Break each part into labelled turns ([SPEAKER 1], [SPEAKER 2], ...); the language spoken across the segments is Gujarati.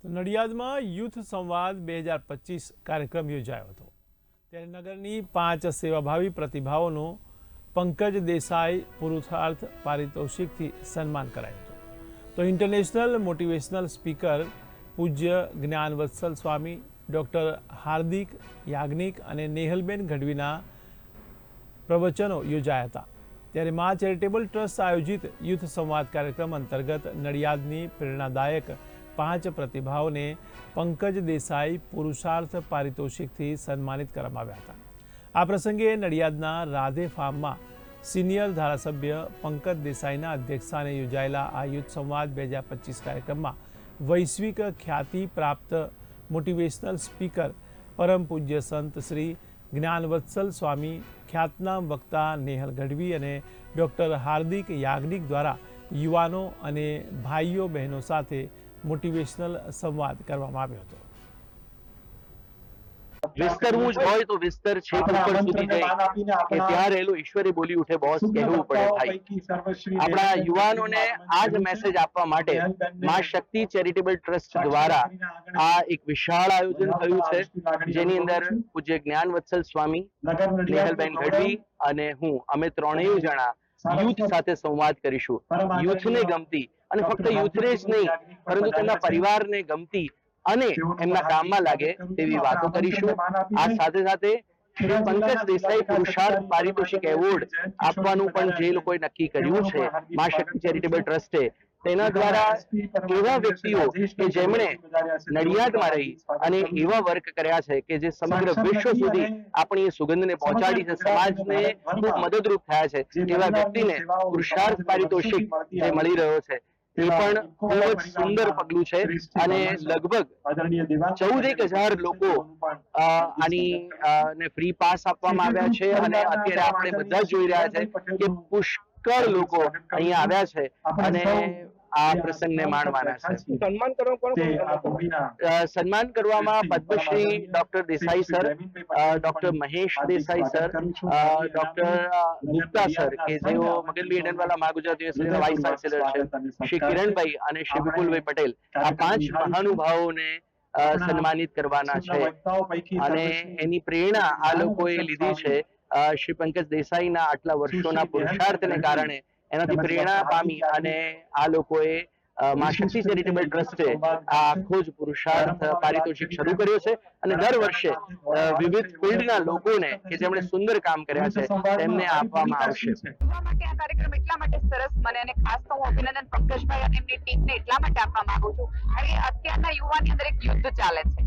[SPEAKER 1] નડિયાદમાં યુથ સંવાદ 2025 કાર્યક્રમ યોજાયો હતો ત્યારે નગરની 5 સેવાભાવી પ્રતિભાઓનો પંકજ દેસાઈ પુરુષાર્થ પારિતોષિકથી સન્માન કરાયું હતું તો ઇન્ટરનેશનલ મોટિવેશનલ સ્પીકર પૂજ્ય જ્ઞાનવત્સલ સ્વામી ડૉક્ટર હાર્દિક યાજ્ઞિક અને નેહલબેન ગઢવીના પ્રવચનો યોજાયા હતા ત્યારે મા ચેરિટેબલ ટ્રસ્ટ આયોજિત યુથ સંવાદ કાર્યક્રમ અંતર્ગત નડિયાદની પ્રેરણાદાયક 5 પ્રતિભાઓને પંકજ દેસાઈ પુરુષાર્થ પારિતોષિકથી સન્માનિત કરવામાં આવ્યા હતા। આ પ્રસંગે નડિયાદના રાધે ફાર્મમાં સિનિયર ધારાસભ્ય પંકજ દેસાઈના અધ્યક્ષસ્થાને યોજાયેલા આ યુથ સંવાદ 2025 કાર્યક્રમમાં વૈશ્વિક ખ્યાતિ પ્રાપ્ત મોટિવેશનલ સ્પીકર પરમ પૂજ્ય સંત શ્રી જ્ઞાનવત્સલ સ્વામી, ખ્યાતનામ વક્તા નેહલ ગઢવી અને ડૉક્ટર હાર્દિક યાજ્ઞિક દ્વારા યુવાનો અને ભાઈઓ બહેનો સાથે મોટિવેશનલ સંવાદ કરવામાં આવ્યો હતો।
[SPEAKER 2] વિસ્તરવું જ હોય તો વિસ્તર છે ઉપર સુધી જાય કે ત્યાં રહેલું ઈશ્વરે બોલી ઉઠે બોસ કહેવું પડે ભાઈ। આપણા યુવાનોને આ જ મેસેજ આપવા માટે માં શક્તિ ચેરિટેબલ ટ્રસ્ટ દ્વારા આ એક વિશાળ આયોજન થયું છે જેની અંદર પૂજ્ય જ્ઞાનવત્સલ સ્વામી, નેહલબેન ગઢવી અને હું અમે ત્રણેય જણા યુથ સાથે સંવાદ કરીશું। યુથને ગમતી અને ફક્ત યુથને જ નહીં પરંતુ તેમના પરિવારને ગમતી અને એમના કામમાં લાગે તેવી વાતો કરીશું। આ સાથે સાથે શ્રી પંકજ દેસાઈ પુરુષાર્થ પારિતોષિક એવોર્ડ આપવાનું પણ જે લોકોએ નક્કી કર્યું છે મા શક્તિ ચેરિટેબલ ટ્રસ્ટે, તેના દ્વારા એવા વ્યક્તિઓ કે જેમણે નડિયાદમાં રહી અને એવા વર્ક કર્યા છે કે જે સમગ્ર વિશ્વ સુધી આપણી સુગંધને પહોંચાડી છે, સમાજને ખૂબ મદદરૂપ થયા છે, એવા વ્યક્તિને પુરુષાર્થ પારિતોષિક જે મળી રહ્યો છે એ પણ ખૂબ જ સુંદર પગલું છે અને લગભગ 14,000 લોકો આની ને ફ્રી પાસ આપવામાં આવ્યા છે અને અત્યારે આપણે બધા જોઈ રહ્યા છે કે પુષ્કળ લોકો અહીંયા આવ્યા છે અને આ પ્રસંગને માણવાના છે। સન્માન કરવામાં Padmashri doctor Desai sir, doctor Mahesh Desai sir, doctor Gupta sir કે જેઓ મગલબી એડનવાલા મહા ગુજરાત યુનિવર્સિટીના વાઇસ ચાન્સેલર છે, શ્રી કિરણભાઈ અને શ્રી વિપુલભાઈ પટેલ, આ 5 મહાનુભાવોને સન્માનિત કરવાના છે અને એની પ્રેરણા આ લોકોએ લીધી છે શ્રી પંકજ દેસાઈના આટલા વર્ષોના પુરુષાર્થને કારણે એનાથી પ્રેરણા પામી અને આ લોકોએ મા શક્તિ ચેરિટેબલ ટ્રસ્ટે આ આખો જ પુરુષાર્થ પારિતોષિક શરૂ કર્યો છે અને દર વર્ષે વિવિધ ફિલ્ડના લોકોને કે જેમણે સુંદર કામ કર્યા છે તેમને આપવામાં આવશે।
[SPEAKER 3] આ કાર્યક્રમ એટલા માટે સરસ મને અને ખાસ તો હું અભિનંદન પંકજભાઈ અને એમની ટીમને એટલા માટે આપવા માંગુ છું કારણ કે અત્યારના યુવાની અંદર એક યુદ્ધ ચાલે છે।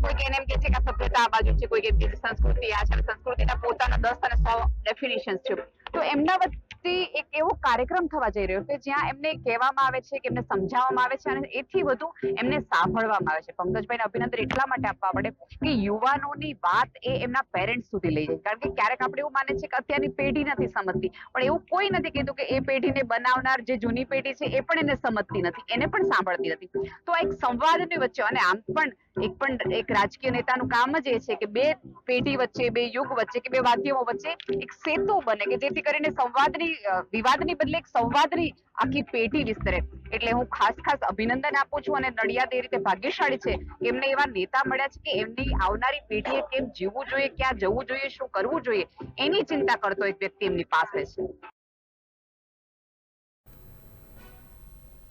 [SPEAKER 3] કોઈ એને એમ કે છે કે સભ્યતા આ બાજુ છે, કોઈ કે બીજી સંસ્કૃતિ આ છે, સંસ્કૃતિના પોતાના 10 અને 100 ડેફિનેશન્સ છે, તો એમના વચ્ચે એક એવો કાર્યક્રમ થવા જઈ રહ્યો છે જ્યાં એમને કહેવામાં આવે છે કે એમને સમજાવવામાં આવે છે અને એથી વધુ એમને સાંભળવામાં આવે છે। પંકજભાઈને અભિનંદન એટલા માટે આપવા પડે કે યુવાનોની વાત એ એમના પેરેન્ટ્સ સુધી લઈ જાય, કારણ કે ક્યારેક આપણે એવું માને છે કે અત્યારની પેઢી નથી સમજતી, પણ એવું કોઈ નથી કીધું કે એ પેઢીને બનાવનાર જે જૂની પેઢી છે એ પણ એને સમજતી નથી, એને પણ સાંભળતી નથી। તો આ એક સંવાદની વચ્ચે અને આમ પણ એક રાજકીય નેતાનું કામ જ એ છે કે બે પેઢી વચ્ચે, બે યુગ વચ્ચે કે બે વાદ્યો વચ્ચે એક સેતુ બને કે જેથી કરીને વિવાદની બદલે એક સંવાદની આખી પેઢી વિસ્તરે। એટલે હું ખાસ અભિનંદન આપું છું અને નડિયાદ એ રીતે ભાગ્યશાળી છે કે એમને એવા નેતા મળ્યા છે કે એમની આવનારી પેઢીએ કેમ જીવવું જોઈએ, ક્યાં જવું જોઈએ, શું કરવું જોઈએ એની ચિંતા કરતો એક વ્યક્તિ એમની પાસે છે।